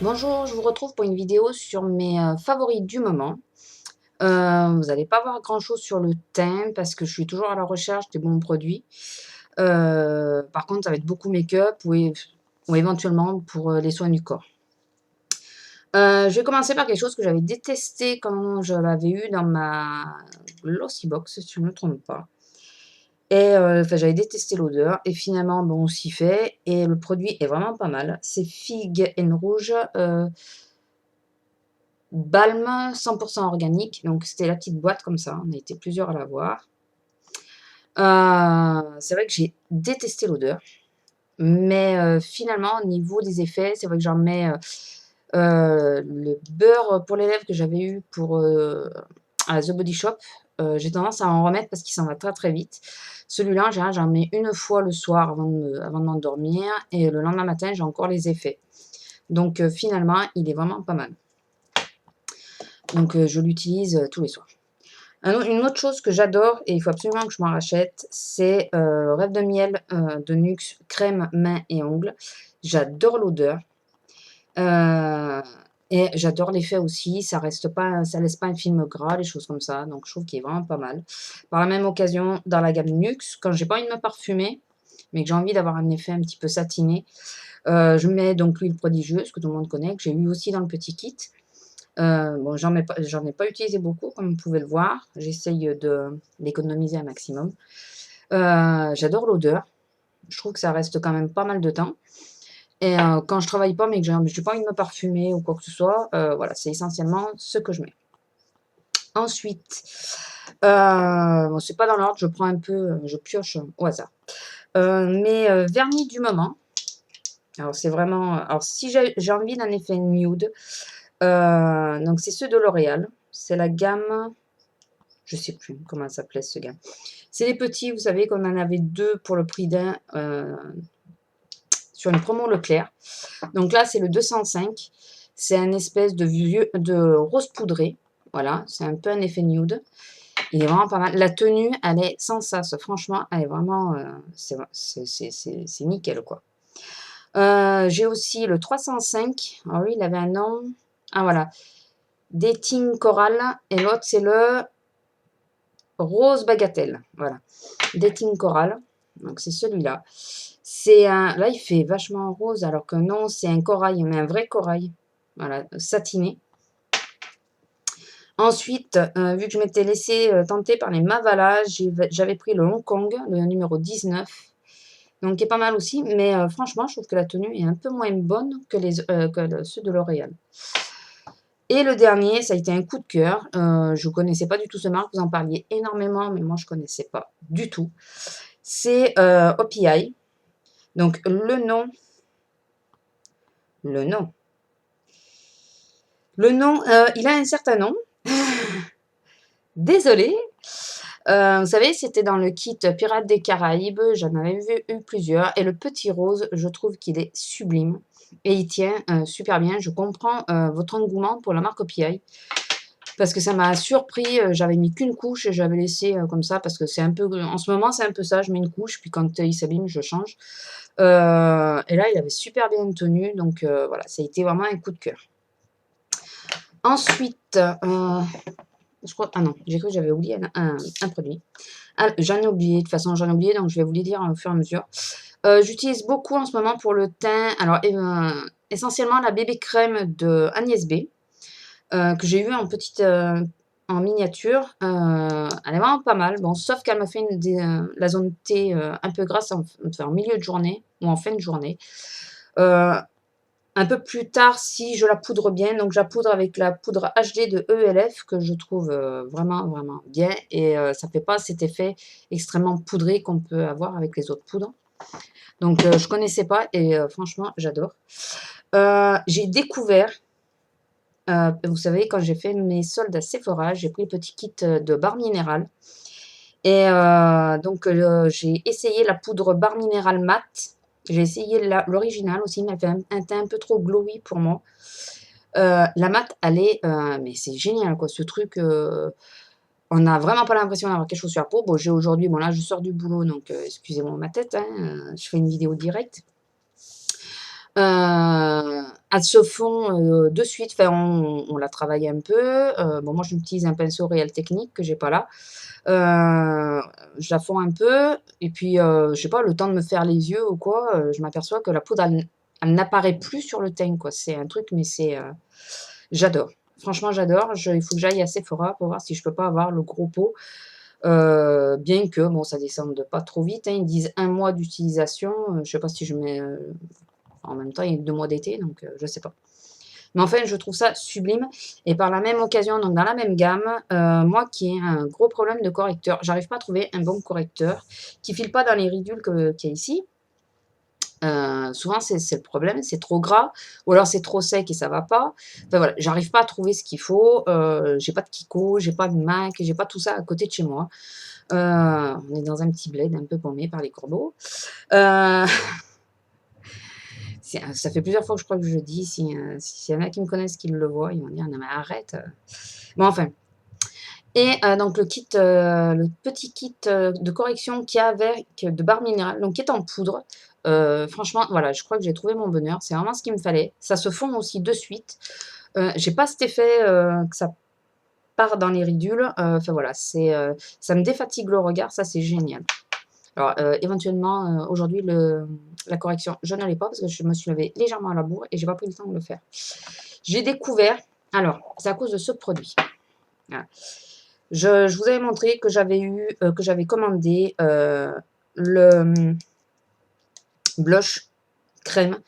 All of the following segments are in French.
Bonjour, je vous retrouve pour une vidéo sur mes favoris du moment. Vous n'allez pas voir grand-chose sur le teint parce que je suis toujours à la recherche des bons produits. Par contre, ça va être beaucoup make-up ou éventuellement pour les soins du corps. Je vais commencer par quelque chose que j'avais détesté quand je l'avais eu dans ma Glossy Box, si je ne me trompe pas. Et enfin, j'avais détesté l'odeur et finalement, bon, on s'y fait et le produit est vraiment pas mal. C'est Figue and Rouge, Balm 100 organique, donc c'était la petite boîte comme ça, on a été plusieurs à l'avoir. C'est vrai que j'ai détesté l'odeur, mais finalement au niveau des effets, c'est vrai que j'en mets, le beurre pour les lèvres que j'avais eu pour, à The Body Shop, j'ai tendance à en remettre parce qu'il s'en va très, très vite. Celui-là, en général, j'en mets une fois le soir avant de m'endormir et le lendemain matin, j'ai encore les effets. Donc finalement, il est vraiment pas mal. Donc je l'utilise, tous les soirs. Une autre chose que j'adore et il faut absolument que je m'en rachète, c'est Rêve de miel de Nuxe, crème mains et ongles. J'adore l'odeur et j'adore l'effet aussi. Ça laisse pas un film gras, les choses comme ça. Donc je trouve qu'il est vraiment pas mal. Par la même occasion, dans la gamme Nuxe, quand j'ai pas envie de me parfumer, mais que j'ai envie d'avoir un effet un petit peu satiné, je mets donc l'huile prodigieuse que tout le monde connaît, que j'ai eu aussi dans le petit kit. Bon, j'en ai pas utilisé beaucoup, comme vous pouvez le voir. J'essaye d'économiser un maximum. J'adore l'odeur. Je trouve que ça reste quand même pas mal de temps. Et quand je travaille pas, mais que j'ai pas envie de me parfumer ou quoi que ce soit, voilà, c'est essentiellement ce que je mets. Ensuite, bon, c'est pas dans l'ordre, je prends un peu, je pioche au hasard. Mes vernis du moment. Alors, c'est vraiment. Alors, si j'ai envie d'un effet nude, donc c'est ceux de L'Oréal. C'est la gamme. Je sais plus comment ça s'appelait ce gamme. C'est les petits, vous savez qu'on en avait 2 pour le prix d'un sur une promo Leclerc. Donc là, c'est le 205. C'est un espèce de rose poudré. Voilà, c'est un peu un effet nude. Il est vraiment pas mal. La tenue, elle est sans sas. Franchement, elle est vraiment. C'est nickel, quoi. J'ai aussi le 305. Alors lui, il avait un nom. Ah voilà. Dating Coral. Et l'autre, c'est le Rose Bagatelle. Voilà. Dating Coral. Donc c'est celui-là. Là, il fait vachement rose, alors que non, c'est un corail, mais un vrai corail. Voilà, satiné. Ensuite, vu que je m'étais laissé tenter par les Mavala, j'avais pris le Hong Kong, le numéro 19. Donc, qui est pas mal aussi. Mais franchement, je trouve que la tenue est un peu moins bonne que ceux de L'Oréal. Et le dernier, ça a été un coup de cœur. Je ne connaissais pas du tout ce marque. Vous en parliez énormément, mais moi, je ne connaissais pas du tout. C'est OPI. Donc, le nom, il a un certain nom. Désolée. Vous savez, c'était dans le kit Pirates des Caraïbes. J'en avais eu plusieurs. Et le petit rose, je trouve qu'il est sublime. Et il tient super bien. Je comprends votre engouement pour la marque OPI. Parce que ça m'a surpris. J'avais mis qu'une couche et j'avais laissé comme ça. Parce que c'est un peu. En ce moment, c'est un peu ça. Je mets une couche. Puis quand il s'abîme, je change. Et là, il avait super bien tenu. Donc voilà, ça a été vraiment un coup de cœur. Ensuite, je crois, ah non, j'ai cru que j'avais oublié un produit. Ah, j'en ai oublié, de toute façon, j'en ai oublié, donc je vais vous les dire au fur et à mesure. J'utilise beaucoup en ce moment pour le teint, alors essentiellement la bébé crème de Agnès B, que j'ai eu en petite, en miniature. Elle est vraiment pas mal, bon, sauf qu'elle m'a fait la zone T un peu grasse en milieu de journée ou en fin de journée. Un peu plus tard, si je la poudre bien, donc je la poudre avec la poudre HD de ELF que je trouve vraiment, vraiment bien et ça ne fait pas cet effet extrêmement poudré qu'on peut avoir avec les autres poudres. Donc je ne connaissais pas et franchement, j'adore. J'ai découvert, vous savez, quand j'ai fait mes soldes à Sephora, j'ai pris le petit kit de barre minérale. Et donc j'ai essayé la poudre barre minérale mat. J'ai essayé l'original aussi, mais elle fait un teint un peu trop glowy pour moi. La mat, elle est, mais c'est génial quoi, ce truc. On n'a vraiment pas l'impression d'avoir quelque chose sur la peau. Bon, j'ai aujourd'hui, bon là, je sors du boulot, donc excusez-moi ma tête, hein, je fais une vidéo directe. À elles se font, de suite. Enfin, on la travaille un peu. Bon, moi, j'utilise un pinceau Real Technique que j'ai pas là. Je la fonds un peu et puis, je sais pas, le temps de me faire les yeux ou quoi, je m'aperçois que la poudre, elle n'apparaît plus sur le teint, quoi. C'est un truc, mais c'est, j'adore. Franchement, j'adore. Il faut que j'aille à Sephora pour voir si je peux pas avoir le gros pot. Bien que, bon, ça descende pas trop vite, hein. Ils disent 1 mois d'utilisation. Je sais pas si je mets, en même temps, il y a 2 mois d'été, donc je sais pas. Mais enfin, je trouve ça sublime. Et par la même occasion, donc dans la même gamme, moi qui ai un gros problème de correcteur, j'arrive pas à trouver un bon correcteur qui file pas dans les ridules qu'il y a ici. Souvent, c'est le problème, c'est trop gras, ou alors c'est trop sec et ça va pas. Enfin voilà, j'arrive pas à trouver ce qu'il faut. J'ai pas de Kiko, j'ai pas de Mac, j'ai pas tout ça à côté de chez moi. On est dans un petit bled un peu paumé par les corbeaux. Euh, ça fait plusieurs fois que je crois que je le dis. S'il y en a qui me connaissent, qui le voient, ils vont dire non mais arrête. Bon enfin. Et donc le petit kit de correction qu'il y a avec de barre minérale, donc qui est en poudre. Franchement, voilà, je crois que j'ai trouvé mon bonheur. C'est vraiment ce qu'il me fallait. Ça se fond aussi de suite. J'ai pas cet effet que ça part dans les ridules. Enfin voilà, ça me défatigue le regard. Ça, c'est génial. Alors, éventuellement, aujourd'hui, la correction, je ne l'ai pas parce que je me suis levée légèrement à la bourre et j'ai pas pris le temps de le faire. J'ai découvert, alors, c'est à cause de ce produit. Voilà. Je vous avais montré que j'avais commandé le blush crème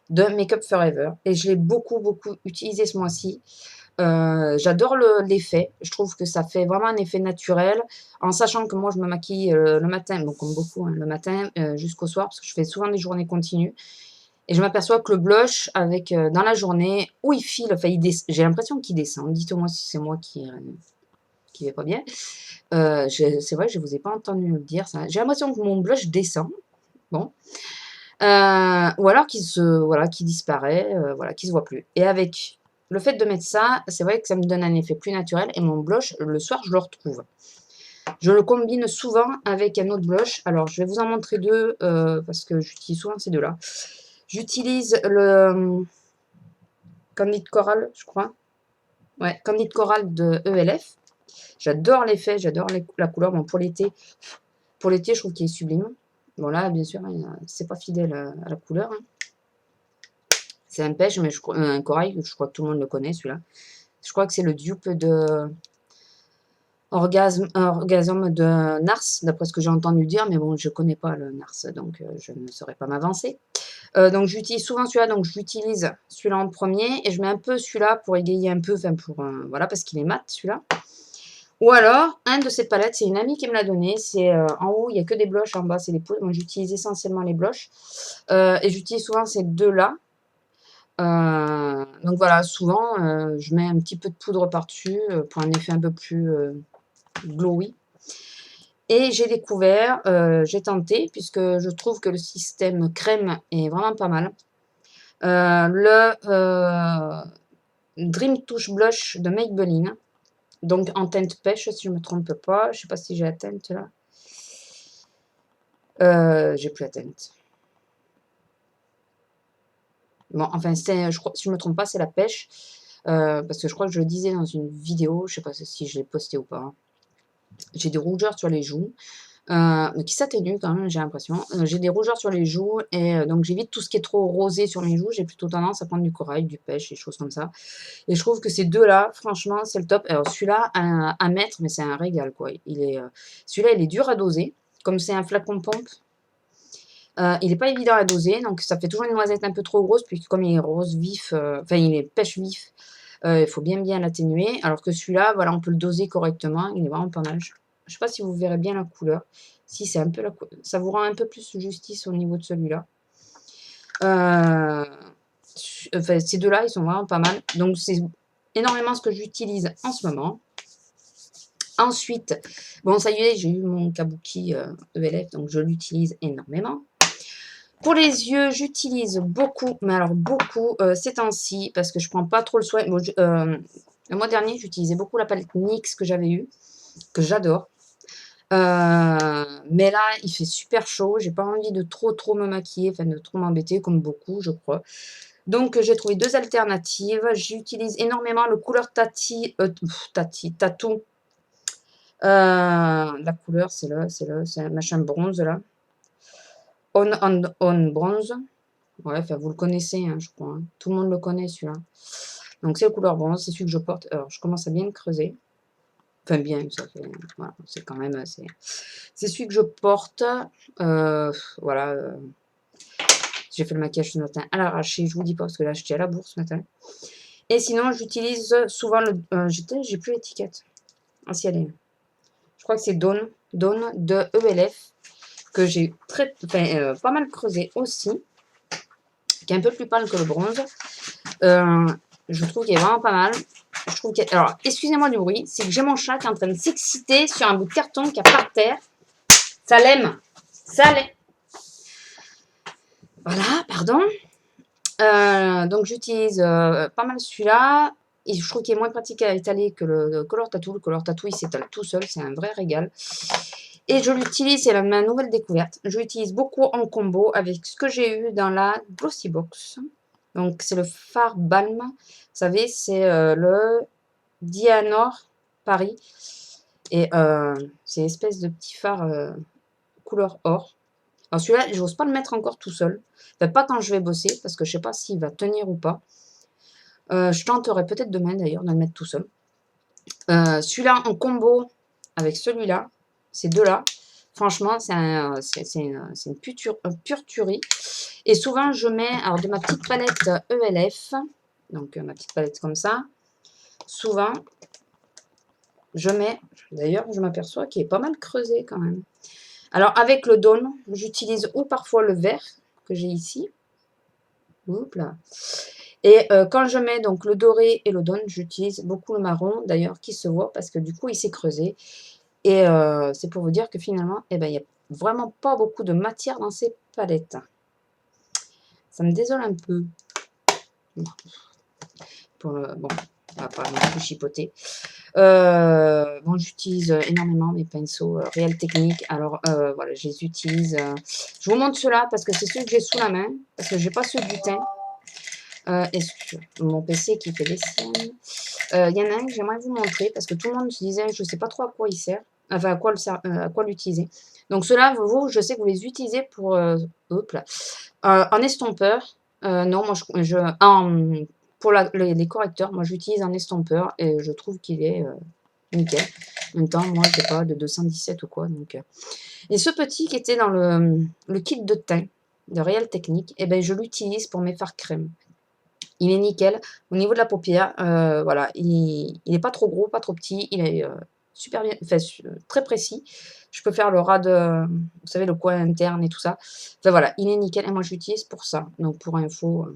de Make Up Forever et je l'ai beaucoup, beaucoup utilisé ce mois-ci. J'adore l'effet. Je trouve que ça fait vraiment un effet naturel, en sachant que moi, je me maquille le matin, bon, comme beaucoup, hein, le matin jusqu'au soir, parce que je fais souvent des journées continues. Et je m'aperçois que le blush, avec dans la journée, où il file, enfin, j'ai l'impression qu'il descend. Dites-moi si c'est moi qui vais pas bien. C'est vrai, je vous ai pas entendu le dire ça. J'ai l'impression que mon blush descend. Bon. Ou alors voilà, qu'il disparaît, voilà, qu'il se voit plus. Et avec le fait de mettre ça, c'est vrai que ça me donne un effet plus naturel et mon blush, le soir, je le retrouve. Je le combine souvent avec un autre blush. Alors, je vais vous en montrer deux parce que j'utilise souvent ces deux-là. J'utilise le Candid Coral, je crois. Ouais, Candid Coral de ELF. J'adore l'effet, j'adore la couleur. Bon, pour l'été, je trouve qu'il est sublime. Bon, là, bien sûr, c'est pas fidèle à la couleur. Hein. C'est un pêche, mais un corail, je crois que tout le monde le connaît, celui-là. Je crois que c'est le dupe de Orgasme de Nars, d'après ce que j'ai entendu dire, mais bon, je connais pas le Nars, donc je ne saurais pas m'avancer. Donc j'utilise souvent celui-là, donc j'utilise celui-là en premier, et je mets un peu celui-là pour égayer un peu, enfin pour, voilà, parce qu'il est mat, celui-là. Ou alors, un de cette palette, c'est une amie qui me l'a donné. C'est en haut, il n'y a que des blushs, en bas, c'est les poudres. Moi, j'utilise essentiellement les blushs. Et j'utilise souvent ces deux-là. Donc voilà, souvent, je mets un petit peu de poudre par-dessus pour un effet un peu plus glowy. Et j'ai découvert, j'ai tenté, puisque je trouve que le système crème est vraiment pas mal. Le Dream Touch Blush de Maybelline. Donc en teinte pêche, si je ne me trompe pas. Je ne sais pas si j'ai la teinte là. J'ai plus la teinte. Bon, enfin, je crois, si je ne me trompe pas, c'est la pêche. Parce que je crois que je le disais dans une vidéo. Je ne sais pas si je l'ai posté ou pas. J'ai des rougeurs sur les joues. Qui s'atténuent quand même, j'ai l'impression. J'ai des rougeurs sur les joues et donc j'évite tout ce qui est trop rosé sur mes joues. J'ai plutôt tendance à prendre du corail, du pêche, des choses comme ça. Et je trouve que ces deux-là, franchement, c'est le top. Alors celui-là, à mettre, mais c'est un régal, quoi. Celui-là, il est dur à doser. Comme c'est un flacon pompe, il n'est pas évident à doser. Donc ça fait toujours une noisette un peu trop grosse. Puis comme il est rose vif, enfin il est pêche vif, il faut bien l'atténuer. Alors que celui-là, voilà, on peut le doser correctement. Il est vraiment pas mal. Je ne sais pas si vous verrez bien la couleur. Si, c'est un peu ça vous rend un peu plus justice au niveau de celui-là. Enfin, ces deux-là, ils sont vraiment pas mal. Donc, c'est énormément ce que j'utilise en ce moment. Ensuite, bon, ça y est, j'ai eu mon Kabuki ELF, donc je l'utilise énormément. Pour les yeux, j'utilise beaucoup, mais alors beaucoup ces temps-ci, parce que je prends pas trop le soin. Bon, le mois dernier, j'utilisais beaucoup la palette NYX que j'avais eue, que j'adore. Mais là, il fait super chaud. J'ai pas envie de trop me maquiller, enfin de trop m'embêter, comme beaucoup, je crois. Donc, j'ai trouvé 2 alternatives. J'utilise énormément le couleur Tattoo. La couleur, c'est le machin bronze, là. On bronze. Ouais, enfin, vous le connaissez, hein, je crois, hein. Tout le monde le connaît, celui-là. Donc, c'est le couleur bronze, c'est celui que je porte. Alors, je commence à bien le creuser. Enfin, bien, ça fait... Voilà, c'est quand même... C'est celui que je porte. Voilà. J'ai fait le maquillage ce matin à l'arraché. Je vous dis pas, parce que là, j'étais à la bourse ce matin. Et sinon, j'utilise souvent le... j'ai plus l'étiquette. Ah, si, elle est... Je crois que c'est Dawn de ELF, que j'ai pas mal creusé aussi, qui est un peu plus pâle que le bronze. Je trouve qu'il est vraiment pas mal. Je trouve alors, excusez-moi du bruit, c'est que j'ai mon chat qui est en train de s'exciter sur un bout de carton qui est par terre. Ça l'aime. Ça l'aime. Voilà, pardon. Donc, j'utilise pas mal celui-là. Et je trouve qu'il est moins pratique à étaler que le Color Tattoo. Le Color Tattoo, il s'étale tout seul. C'est un vrai régal. Et je l'utilise, c'est ma nouvelle découverte. Je l'utilise beaucoup en combo avec ce que j'ai eu dans la Glossy Box. Donc, c'est le fard balm. Vous savez, c'est le Dianor Paris. Et c'est une espèce de petit fard couleur or. Alors, celui-là, j'ose pas le mettre encore tout seul. Enfin, pas quand je vais bosser, parce que je sais pas s'il va tenir ou pas. Je tenterai peut-être demain, d'ailleurs, de le mettre tout seul. Celui-là en combo avec celui-là, ces deux-là, franchement, c'est une pure tuerie. Et souvent, je mets, alors de ma petite palette ELF, donc ma petite palette comme ça, souvent, je mets, d'ailleurs, je m'aperçois qu'il est pas mal creusé quand même. Alors, avec le Dawn, j'utilise ou parfois le vert que j'ai ici. Oups là. Et quand je mets donc le doré et le Dawn, j'utilise beaucoup le marron, d'ailleurs, qui se voit parce que du coup, il s'est creusé. Et c'est pour vous dire que finalement, eh ben, il n'y a vraiment pas beaucoup de matière dans ces palettes. Ça me désole un peu. Bon, on va pas non plus chipoter. Bon, j'utilise énormément mes pinceaux Real Technique. Alors, voilà, je les utilise. Je vous montre ceux-là parce que c'est ceux que j'ai sous la main. Parce que j'ai pas ceux du teint. Mon PC qui fait des signes. Il y en a un que j'aimerais vous montrer parce que tout le monde se disait, je ne sais pas trop à quoi il sert. Enfin, à quoi l'utiliser. Donc, ceux-là, vous, je sais que vous les utilisez pour... hop là. En estompeur. Non, moi, pour les correcteurs, moi, j'utilise un estompeur et je trouve qu'il est nickel. En même temps, moi, je n'ai pas de 217 ou quoi. Donc, Et ce petit qui était dans le kit de teint de Real Technique, eh ben, je l'utilise pour mes fards crème. Il est nickel. Au niveau de la paupière, voilà, il n'est pas trop gros, pas trop petit. Il est super bien, enfin, très précis. Je peux faire le ras de, vous savez, le coin interne et tout ça. Enfin voilà, il est nickel. Et moi, je l'utilise pour ça. Donc, pour info,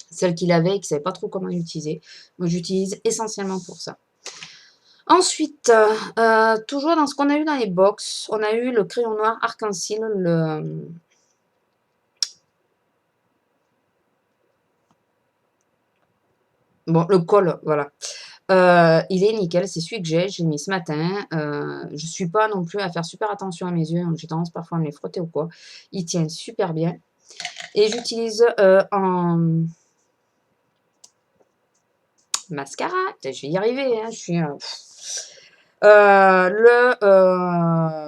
celle qu'il avait et qui ne savait pas trop comment l'utiliser. Moi, j'utilise essentiellement pour ça. Ensuite, toujours dans ce qu'on a eu dans les box, on a eu le crayon noir arc-en-ciel, le col, voilà. Il est nickel, c'est celui que j'ai mis ce matin. Je suis pas non plus à faire super attention à mes yeux, donc j'ai tendance parfois à me les frotter ou quoi. Il tient super bien. Et j'utilise en mascara, je vais y arriver, hein, je suis... le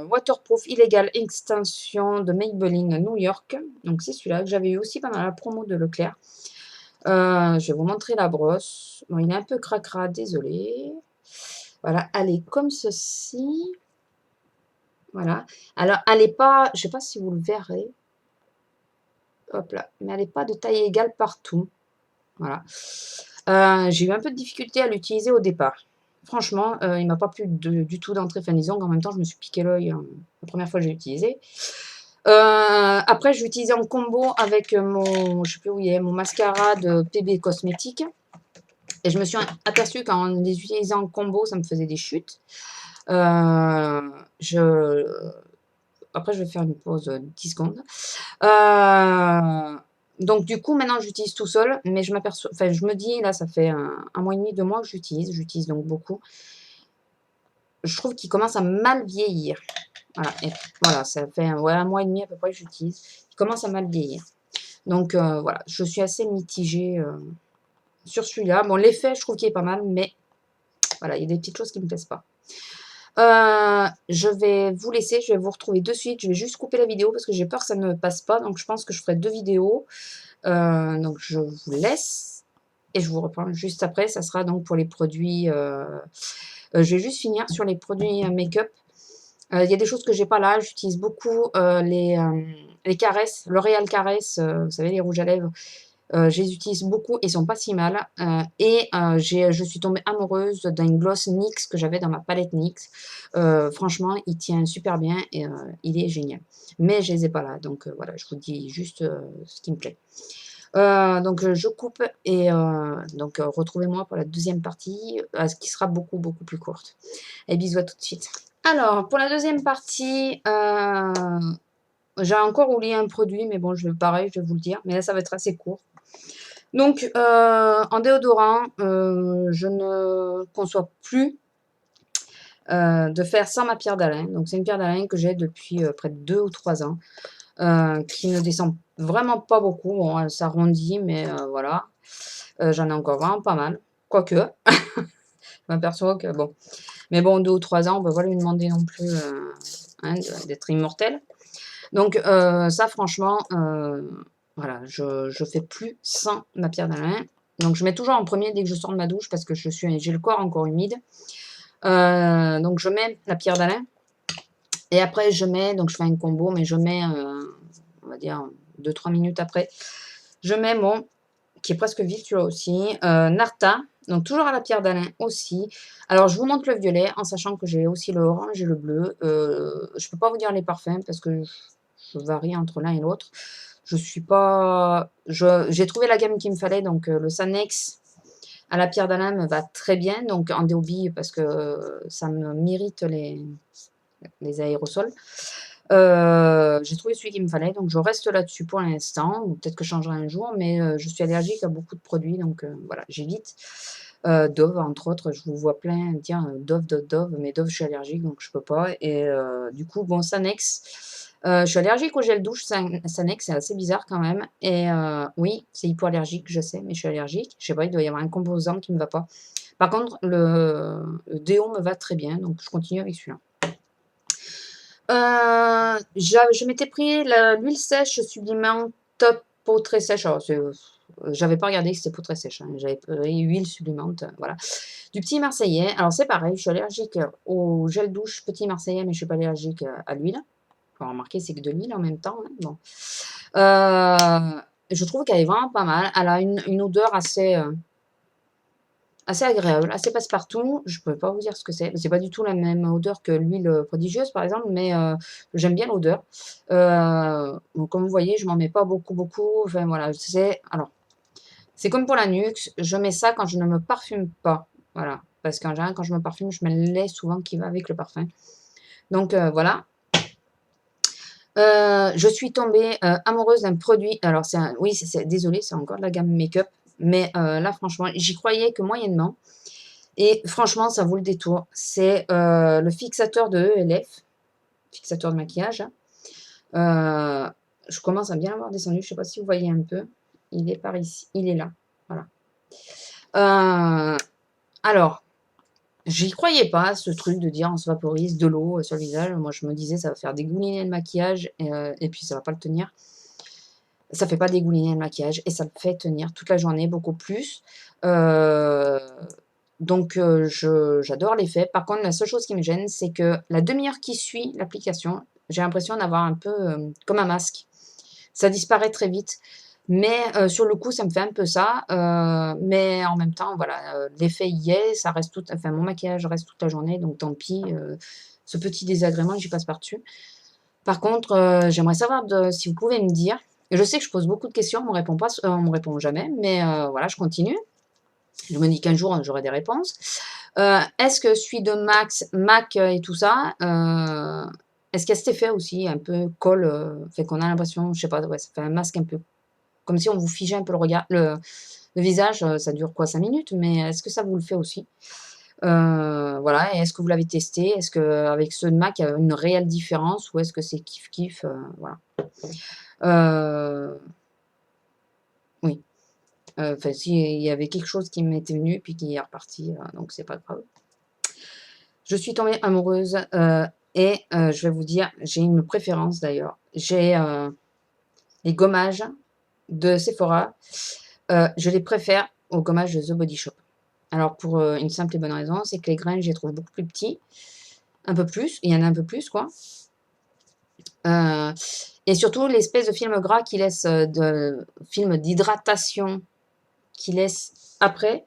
Waterproof Illegal Extension de Maybelline New York. Donc c'est celui-là que j'avais eu aussi pendant la promo de Leclerc. Je vais vous montrer la brosse. Bon, il est un peu cracra, désolé. Voilà, elle est comme ceci. Voilà. Alors, elle n'est pas, je ne sais pas si vous le verrez. Hop là. Mais elle n'est pas de taille égale partout. Voilà. J'ai eu un peu de difficulté à l'utiliser au départ. Franchement, il ne m'a pas plu du tout d'entrée. Enfin, disons qu'en même temps, je me suis piqué l'œil la première fois que j'ai utilisé. Après, je l'ai utilisé en combo avec mon, je sais plus où il est, mon mascara de PB Cosmétiques. Et je me suis aperçue qu'en les utilisant en combo, ça me faisait des chutes. Après, je vais faire une pause 10 secondes. Donc, du coup, maintenant, j'utilise tout seul. Mais je m'aperçois, enfin, je me dis, là, ça fait un mois et demi, 2 mois que j'utilise. J'utilise donc beaucoup. Je trouve qu'il commence à mal vieillir. Voilà, et voilà, ça fait un mois et demi à peu près que j'utilise. Il commence à mal vieillir. Donc voilà, je suis assez mitigée, sur celui-là. Bon, l'effet, je trouve qu'il est pas mal, mais voilà, il y a des petites choses qui me plaisent pas. Je vais vous laisser, je vais vous retrouver de suite. Je vais juste couper la vidéo parce que j'ai peur que ça ne passe pas, donc je pense que je ferai 2 vidéos. Donc je vous laisse et je vous reprends juste après. Ça sera donc pour les produits, je vais juste finir sur les produits, make-up. Il y a des choses que j'ai pas là. J'utilise beaucoup, les caresses, L'Oréal Caresse, vous savez les rouges à lèvres. Je les utilise beaucoup et ils sont pas si mal. Je suis tombée amoureuse d'un gloss NYX que j'avais dans ma palette NYX. Franchement, il tient super bien et il est génial. Mais je les ai pas là, donc voilà, je vous dis juste, ce qui me plaît. Donc je coupe et donc retrouvez-moi pour la deuxième partie, qui sera beaucoup, beaucoup plus courte. Et bisous, à tout de suite. Alors, pour la deuxième partie, j'ai encore oublié un produit, mais bon, pareil, je vais vous le dire, mais là, ça va être assez court. Donc, en déodorant, je ne conçois plus de faire sans ma pierre d'Alain. Donc, c'est une pierre d'Alain que j'ai depuis près de 2 ou 3 ans, qui ne descend vraiment pas beaucoup. Bon, elle s'arrondit, mais voilà. J'en ai encore vraiment pas mal. Quoique, je m'aperçois que bon. Mais bon, 2 ou 3 ans, on ne peut pas lui demander non plus hein, d'être immortel. Donc, ça, franchement, voilà, je fais plus sans ma pierre d'Alain. Donc, je mets toujours en premier dès que je sors de ma douche parce que j'ai le corps encore humide. Donc, je mets la pierre d'Alain. Et après, donc je fais un combo, mais je mets, on va dire, 2-3 minutes après, je mets qui est presque vide celui-là aussi, Narta. Donc, toujours à la pierre d'Alain aussi. Alors, je vous montre le violet en sachant que j'ai aussi le orange et le bleu. Je ne peux pas vous dire les parfums parce que je varie entre l'un et l'autre. Je suis pas. J'ai trouvé la gamme qu'il me fallait, donc le Sanex à la pierre d'Alain me va très bien, donc en déobi parce que ça m'irrite les aérosols. J'ai trouvé celui qu'il me fallait, donc je reste là-dessus pour l'instant. Peut-être que je changerai un jour, mais je suis allergique à beaucoup de produits, donc voilà, j'évite. Dove, entre autres, je vous vois plein dire Dove, Dove, Dove, mais Dove, je suis allergique, donc je peux pas. Et du coup, bon, Sanex, je suis allergique au gel douche Sanex, c'est assez bizarre quand même. Et oui, c'est hypoallergique, je sais, mais je suis allergique. Je sais pas, il doit y avoir un composant qui me va pas. Par contre, le déo me va très bien, donc je continue avec celui-là. Je m'étais pris l'huile sèche sublimante peau très sèche. Alors, j'avais pas regardé que c'était peau très sèche. Hein. J'avais pris huile sublimante, voilà. Du petit Marseillais. Alors, c'est pareil, je suis allergique au gel douche petit Marseillais, mais je suis pas allergique à l'huile. Faut remarquer, c'est que de l'huile en même temps. Hein. Bon. Je trouve qu'elle est vraiment pas mal. Elle a une odeur assez agréable, assez passe-partout. Je ne peux pas vous dire ce que c'est. C'est pas du tout la même odeur que l'huile prodigieuse, par exemple, mais j'aime bien l'odeur. Donc, comme vous voyez, je m'en mets pas beaucoup, beaucoup. Enfin, voilà, alors, c'est comme pour la nuque. Je mets ça quand je ne me parfume pas. Voilà. Parce qu'en général, quand je me parfume, je mets le lait souvent qui va avec le parfum. Donc, voilà. Je suis tombée amoureuse d'un produit. Alors, oui, désolé, c'est encore de la gamme make-up. Mais là, franchement, j'y croyais que moyennement. Et franchement, ça vaut le détour. C'est le fixateur de ELF, fixateur de maquillage. Je commence à bien avoir descendu. Je ne sais pas si vous voyez un peu. Il est par ici. Il est là. Voilà. Alors, j'y croyais pas, ce truc de dire on se vaporise de l'eau sur le visage. Moi, je me disais, ça va faire dégouliner le maquillage et puis ça va pas le tenir. Ça fait pas dégouliner le maquillage et ça le fait tenir toute la journée, beaucoup plus. Donc, j'adore l'effet. Par contre, la seule chose qui me gêne, c'est que la demi-heure qui suit l'application, j'ai l'impression d'avoir un peu comme un masque. Ça disparaît très vite. Mais sur le coup, ça me fait un peu ça. Mais en même temps, voilà, l'effet y est. Ça reste enfin, mon maquillage reste toute la journée, donc tant pis. Ce petit désagrément, j'y passe par-dessus. Par contre, j'aimerais savoir si vous pouvez me dire. Et je sais que je pose beaucoup de questions, on me répond jamais, mais voilà, je continue. Je me dis qu'un jour, j'aurai des réponses. Est-ce que celui de Mac et tout ça, est-ce qu'il y a cet effet aussi, un peu colle, fait qu'on a l'impression, je sais pas, ouais, ça fait un masque un peu comme si on vous figeait un peu le visage, ça dure quoi, 5 minutes, mais est-ce que ça vous le fait aussi? Voilà, et est-ce que vous l'avez testé? Est-ce qu'avec ceux de Mac, il y a une réelle différence ou est-ce que c'est kiff kiff? Voilà. Enfin, s'il y avait quelque chose qui m'était venu, puis qui est reparti, donc c'est pas grave. Je suis tombée amoureuse, et je vais vous dire, j'ai une préférence d'ailleurs. J'ai, les gommages de Sephora, je les préfère aux gommages de The Body Shop. Alors pour, une simple et bonne raison, c'est que les grains, je les trouve beaucoup plus petits, un peu plus, il y en a un peu plus quoi. Et surtout l'espèce de film gras qui laisse, de film d'hydratation qui laisse après,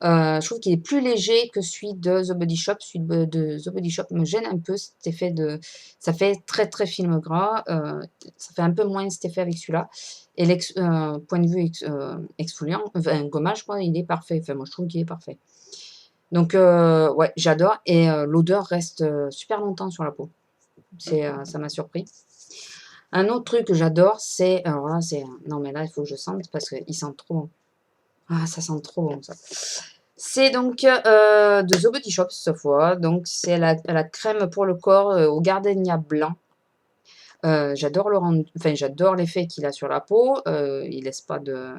je trouve qu'il est plus léger que celui de The Body Shop. Celui de The Body Shop me gêne un peu, cet effet de ça fait très, très film gras, ça fait un peu moins cet effet avec celui-là et point de vue exfoliant, enfin gommage quoi, il est parfait. Enfin moi je trouve qu'il est parfait. Donc ouais, j'adore et l'odeur reste, super longtemps sur la peau. Ça m'a surpris. Un autre truc que j'adore, c'est alors là, c'est non mais là, il faut que je sente parce qu'il sent trop bon. Ah, ça sent trop bon ça. C'est donc, de The Body Shop cette fois, donc c'est la crème pour le corps, au gardenia blanc. J'adore le rendu enfin j'adore l'effet qu'il a sur la peau, il laisse pas de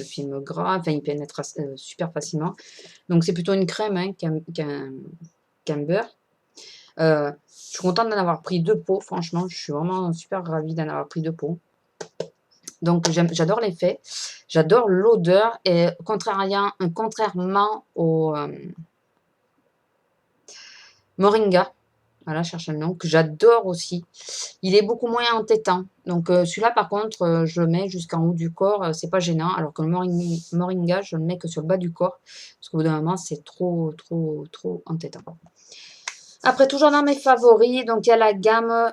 film gras, enfin il pénètre super facilement. Donc c'est plutôt une crème, hein, qu'un beurre. Je suis contente d'en avoir pris 2 pots, franchement, je suis vraiment super ravie d'en avoir pris 2 pots. Donc j'adore l'effet, j'adore l'odeur et contrairement au, moringa, voilà, je cherchais le nom, que j'adore aussi. Il est beaucoup moins entêtant. Donc celui-là par contre, je le mets jusqu'en haut du corps, c'est pas gênant, alors que le moringa, je le mets que sur le bas du corps, parce qu'au bout d'un moment, c'est trop, trop, trop entêtant. Après, toujours dans mes favoris, donc il y a la gamme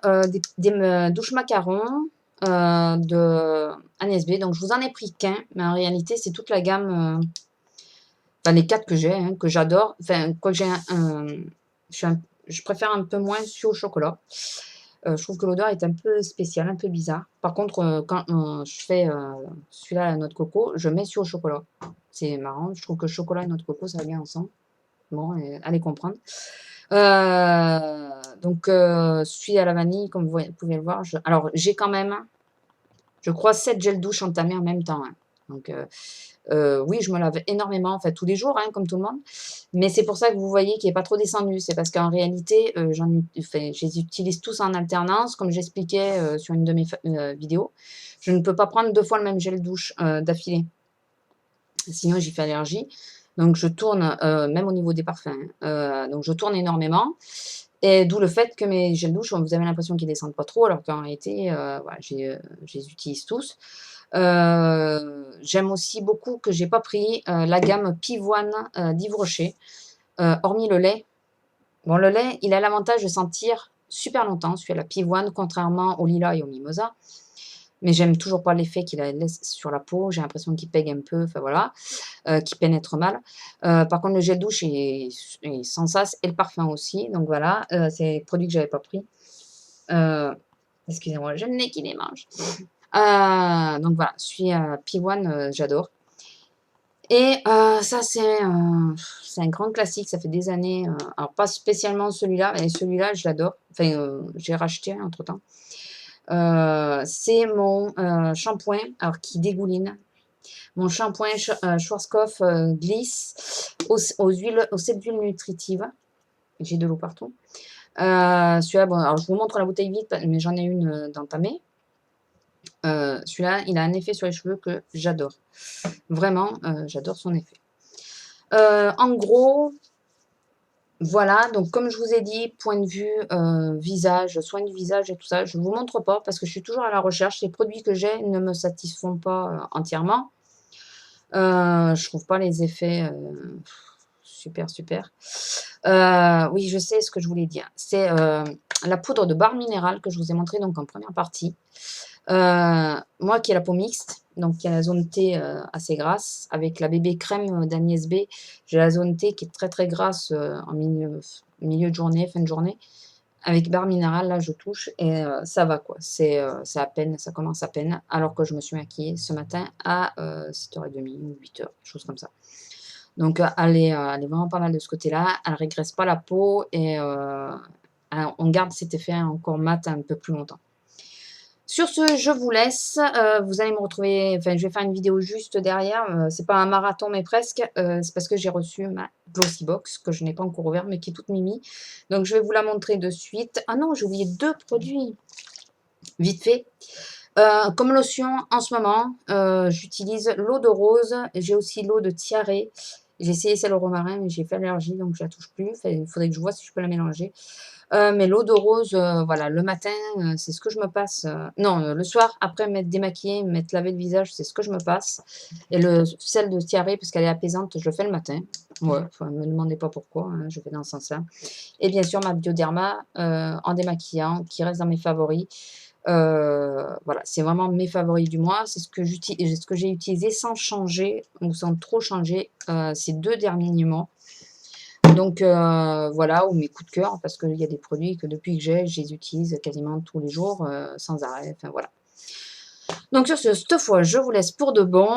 des douches macarons de Agnès B. Donc je vous en ai pris qu'un, mais en réalité, c'est toute la gamme, enfin les 4 que j'ai, hein, que j'adore. Enfin, quoi que j'ai je préfère un peu moins celui au chocolat. Je trouve que l'odeur est un peu spéciale, un peu bizarre. Par contre, quand je fais celui-là à la noix de coco, je mets celui au chocolat. C'est marrant, je trouve que chocolat et noix de coco, ça va bien ensemble. Bon, allez comprendre. Donc, celui à la vanille, comme vous pouvez le voir, alors j'ai quand même, je crois, 7 gels douche entamés en même temps. Hein. Donc, oui, je me lave énormément, en fait, tous les jours, hein, comme tout le monde. Mais c'est pour ça que vous voyez qu'il n'est pas trop descendu. C'est parce qu'en réalité, je les utilise tous en alternance, comme j'expliquais sur une de mes vidéos. Je ne peux pas prendre 2 fois le même gel douche d'affilée. Sinon, j'y fais allergie. Donc, je tourne, même au niveau des parfums. Donc, je tourne énormément. Et d'où le fait que mes gels douche, vous avez l'impression qu'ils ne descendent pas trop, alors qu'en réalité, voilà, je les utilise tous. J'aime aussi beaucoup que j'ai pas pris la gamme Pivoine d'Yves Rocher, hormis le lait. Bon, le lait, il a l'avantage de sentir super longtemps, celui à la pivoine, contrairement au lilas et au mimosa. Mais j'aime toujours pas l'effet qu'il laisse sur la peau. J'ai l'impression qu'il pègue un peu, enfin voilà, qu'il pénètre mal. Par contre, le gel douche est sans sas et le parfum aussi. Donc voilà, c'est des produits que j'avais pas pris. Excusez-moi, j'ai le nez qui les mange. Donc voilà, celui à P1, j'adore. Et ça, c'est un grand classique, ça fait des années. Alors, pas spécialement celui-là, mais celui-là, je l'adore. Enfin, j'ai racheté entre-temps. C'est mon shampoing, alors qui dégouline. Mon shampoing Schwarzkopf glisse aux 7 huiles nutritives. J'ai de l'eau partout. Celui-là, bon, alors je vous montre la bouteille vide, mais j'en ai une d'entamée. Celui-là, il a un effet sur les cheveux que j'adore. Vraiment, j'adore son effet. En gros, voilà, donc comme je vous ai dit, point de vue visage, soin du visage et tout ça, je ne vous montre pas parce que je suis toujours à la recherche. Les produits que j'ai ne me satisfont pas entièrement. Je trouve pas les effets super, super. Oui, je sais ce que je voulais dire. C'est la poudre de barre minérale que je vous ai montré donc en première partie. Moi qui ai la peau mixte, donc qui a la zone T assez grasse, avec la bébé crème d'Agnès B, j'ai la zone T qui est très très grasse en milieu de journée, fin de journée. Avec barre minérale, là je touche et ça va quoi. C'est à peine, ça commence à peine, alors que je me suis maquillée ce matin à 7h30 ou 8h, chose comme ça. Donc elle est vraiment pas mal de ce côté-là. Elle régresse pas la peau et on garde cet effet encore mat un peu plus longtemps. Sur ce, je vous laisse, vous allez me retrouver enfin, je vais faire une vidéo juste derrière, c'est pas un marathon, mais presque, c'est parce que j'ai reçu ma Glossybox que je n'ai pas encore ouverte, mais qui est toute mimi. Donc je vais vous la montrer de suite. Ah non, j'ai oublié 2 produits, vite fait. Comme lotion, en ce moment, j'utilise l'eau de rose, j'ai aussi l'eau de tiare. J'ai essayé celle au romarin, mais j'ai fait allergie, donc je la touche plus. Enfin, il faudrait que je vois si je peux la mélanger. Mais l'eau de rose, voilà, le matin, c'est ce que je me passe, non, le soir, après m'être démaquillée, m'être lavé le visage, c'est ce que je me passe. Et celle de tiare, parce qu'elle est apaisante, je le fais le matin. Ouais, enfin, me demandez pas pourquoi, hein, je fais dans ce sens-là. Et bien sûr, ma Bioderma, en démaquillant, qui reste dans mes favoris. Voilà, c'est vraiment mes favoris du mois. C'est ce que j'ai utilisé sans changer ou sans trop changer, ces 2 derniers mois. Donc voilà, ou mes coups de cœur, parce qu'il y a des produits que depuis que je les utilise quasiment tous les jours, sans arrêt, enfin voilà. Donc sur ce, cette fois, je vous laisse pour de bon.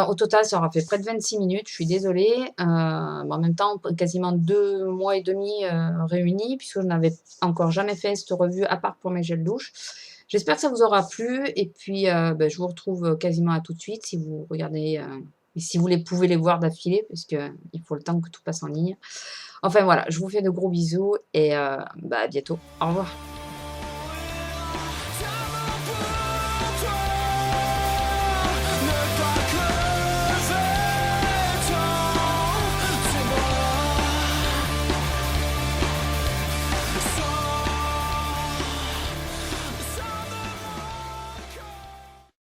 Au total, ça aura fait près de 26 minutes, je suis désolée. En même temps, quasiment 2 mois et demi réunis, puisque je n'avais encore jamais fait cette revue, à part pour mes gels douche. J'espère que ça vous aura plu, et puis je vous retrouve quasiment à tout de suite, si vous regardez, et si vous pouvez les voir d'affilée, puisqu'il faut le temps que tout passe en ligne. Enfin voilà, je vous fais de gros bisous et à bientôt. Au revoir.